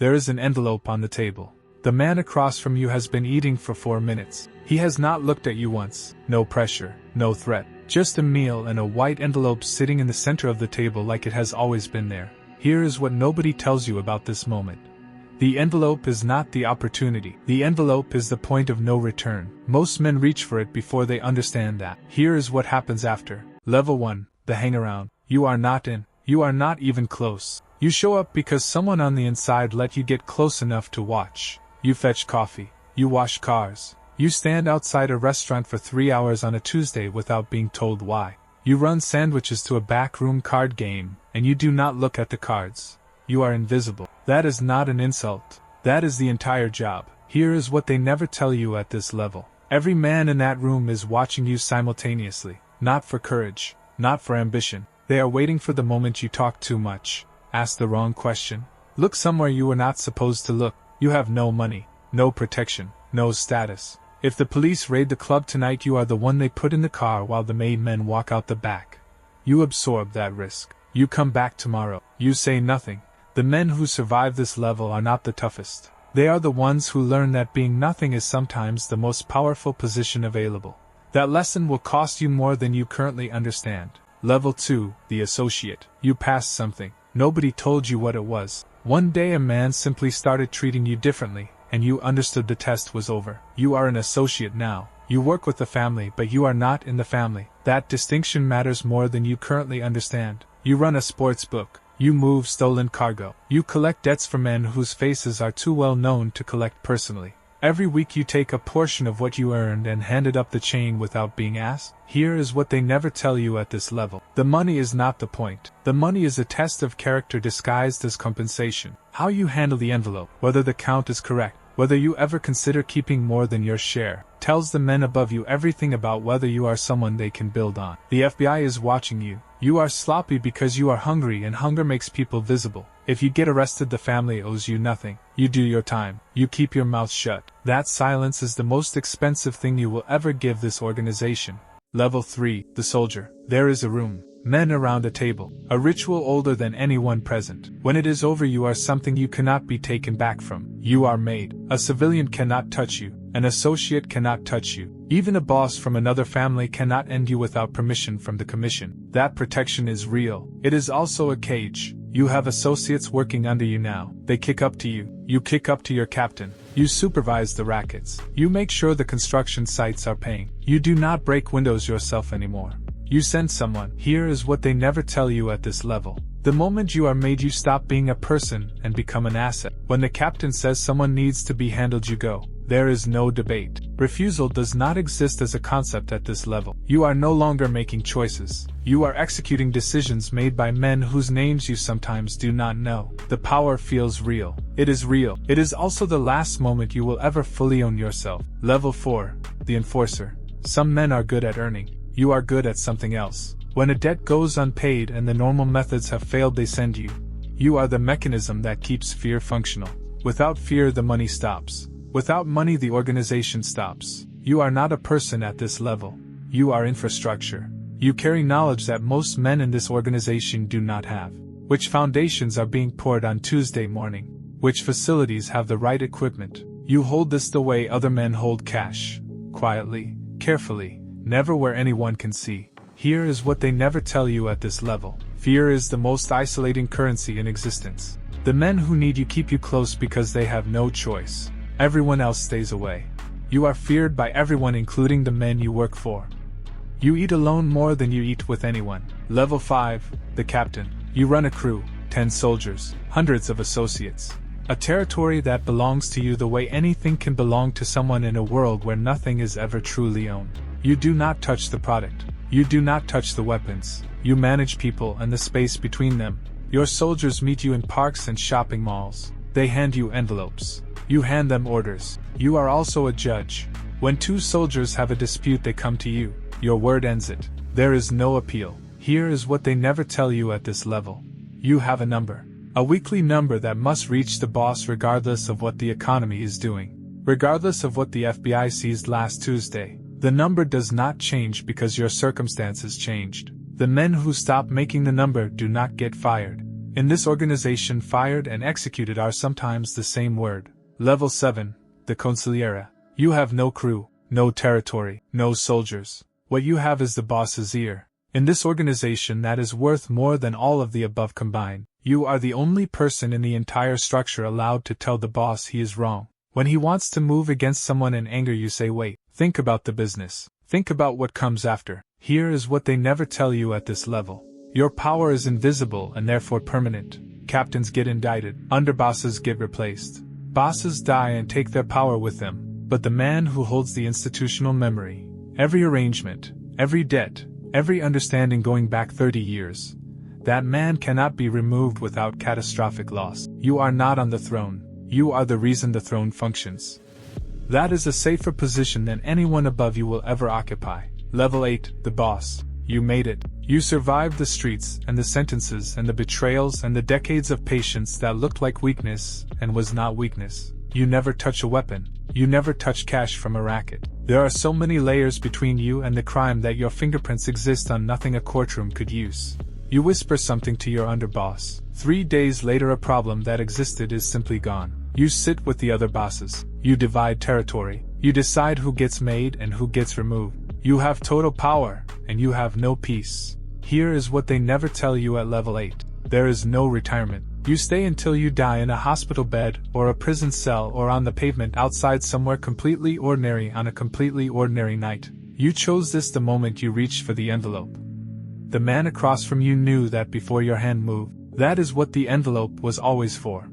There is an envelope on the table. The man across from you has been eating for 4 minutes. He has not looked at you once. No pressure, no threat. Just a meal and a white envelope sitting in the center of the table like it has always been there. Here is what nobody tells you about this moment. The envelope is not the opportunity. The envelope is the point of no return. Most men reach for it before they understand that. Here is what happens after. Level 1, the hangaround. You are not in. You are not even close. You show up because someone on the inside let you get close enough to watch. You fetch coffee. You wash cars. You stand outside a restaurant for 3 hours on a Tuesday without being told why. You run sandwiches to a backroom card game, and you do not look at the cards. You are invisible. That is not an insult. That is the entire job. Here is what they never tell you at this level. Every man in that room is watching you simultaneously. Not for courage. Not for ambition. They are waiting for the moment you talk too much, ask the wrong question, look somewhere you were not supposed to look. You have no money, no protection, no status. If the police raid the club tonight, you are the one they put in the car while the made men walk out the back. You absorb that risk. You come back tomorrow. You say nothing. The men who survive this level are not the toughest. They are the ones who learn that being nothing is sometimes the most powerful position available. That lesson will cost you more than you currently understand. Level 2, the associate. You passed something. Nobody told you what it was. One day a man simply started treating you differently, and you understood the test was over. You are an associate now. You work with the family, but you are not in the family. That distinction matters more than you currently understand. You run a sports book. You move stolen cargo. You collect debts for men whose faces are too well known to collect personally. Every week you take a portion of what you earned and hand it up the chain without being asked. Here is what they never tell you at this level. The money is not the point. The money is a test of character disguised as compensation. How you handle the envelope, whether the count is correct, whether you ever consider keeping more than your share, tells the men above you everything about whether you are someone they can build on. The FBI is watching you. You are sloppy because you are hungry, and hunger makes people visible. If you get arrested, the family owes you nothing. You do your time. You keep your mouth shut. That silence is the most expensive thing you will ever give this organization. Level 3, the soldier. There is a room. Men around a table. A ritual older than anyone present. When it is over, you are something you cannot be taken back from. You are made. A civilian cannot touch you. An associate cannot touch you. Even a boss from another family cannot end you without permission from the commission. That protection is real. It is also a cage. You have associates working under you now. They kick up to you. You kick up to your captain. You supervise the rackets. You make sure the construction sites are paying. You do not break windows yourself anymore. You send someone. Here is what they never tell you at this level. The moment you are made, you stop being a person and become an asset. When the captain says someone needs to be handled, you go. There is no debate. Refusal does not exist as a concept at this level. You are no longer making choices. You are executing decisions made by men whose names you sometimes do not know. The power feels real. It is real. It is also the last moment you will ever fully own yourself. Level 4, the enforcer. Some men are good at earning. You are good at something else. When a debt goes unpaid and the normal methods have failed, they send you. You are the mechanism that keeps fear functional. Without fear, the money stops. Without money, the organization stops. You are not a person at this level. You are infrastructure. You carry knowledge that most men in this organization do not have. Which foundations are being poured on Tuesday morning? Which facilities have the right equipment? You hold this the way other men hold cash. Quietly, carefully, never where anyone can see. Here is what they never tell you at this level. Fear is the most isolating currency in existence. The men who need you keep you close because they have no choice. Everyone else stays away. You are feared by everyone, including the men you work for. You eat alone more than you eat with anyone. Level 5, the captain. You run a crew, 10 soldiers, hundreds of associates. A territory that belongs to you the way anything can belong to someone in a world where nothing is ever truly owned. You do not touch the product. You do not touch the weapons. You manage people and the space between them. Your soldiers meet you in parks and shopping malls. They hand you envelopes. You hand them orders. You are also a judge. When two soldiers have a dispute, they come to you. Your word ends it. There is no appeal. Here is what they never tell you at this level. You have a number. A weekly number that must reach the boss regardless of what the economy is doing. Regardless of what the FBI seized last Tuesday. The number does not change because your circumstances changed. The men who stop making the number do not get fired. In this organization, fired and executed are sometimes the same word. Level 7, the Consigliere. You have no crew, no territory, no soldiers. What you have is the boss's ear. In this organization that is worth more than all of the above combined, you are the only person in the entire structure allowed to tell the boss he is wrong. When he wants to move against someone in anger, you say, wait, think about the business. Think about what comes after. Here is what they never tell you at this level. Your power is invisible and therefore permanent. Captains get indicted, underbosses get replaced. Bosses die and take their power with them, but the man who holds the institutional memory, every arrangement, every debt, every understanding going back 30 years, that man cannot be removed without catastrophic loss. You are not on the throne. You are the reason the throne functions. That is a safer position than anyone above you will ever occupy. Level 8, the boss. You made it. You survived the streets and the sentences and the betrayals and the decades of patience that looked like weakness and was not weakness. You never touch a weapon. You never touch cash from a racket. There are so many layers between you and the crime that your fingerprints exist on nothing a courtroom could use. You whisper something to your underboss. 3 days later, a problem that existed is simply gone. You sit with the other bosses. You divide territory. You decide who gets made and who gets removed. You have total power, and you have no peace. Here is what they never tell you at level 8. There is no retirement. You stay until you die in a hospital bed, or a prison cell, or on the pavement outside somewhere completely ordinary on a completely ordinary night. You chose this the moment you reached for the envelope. The man across from you knew that before your hand moved. That is what the envelope was always for.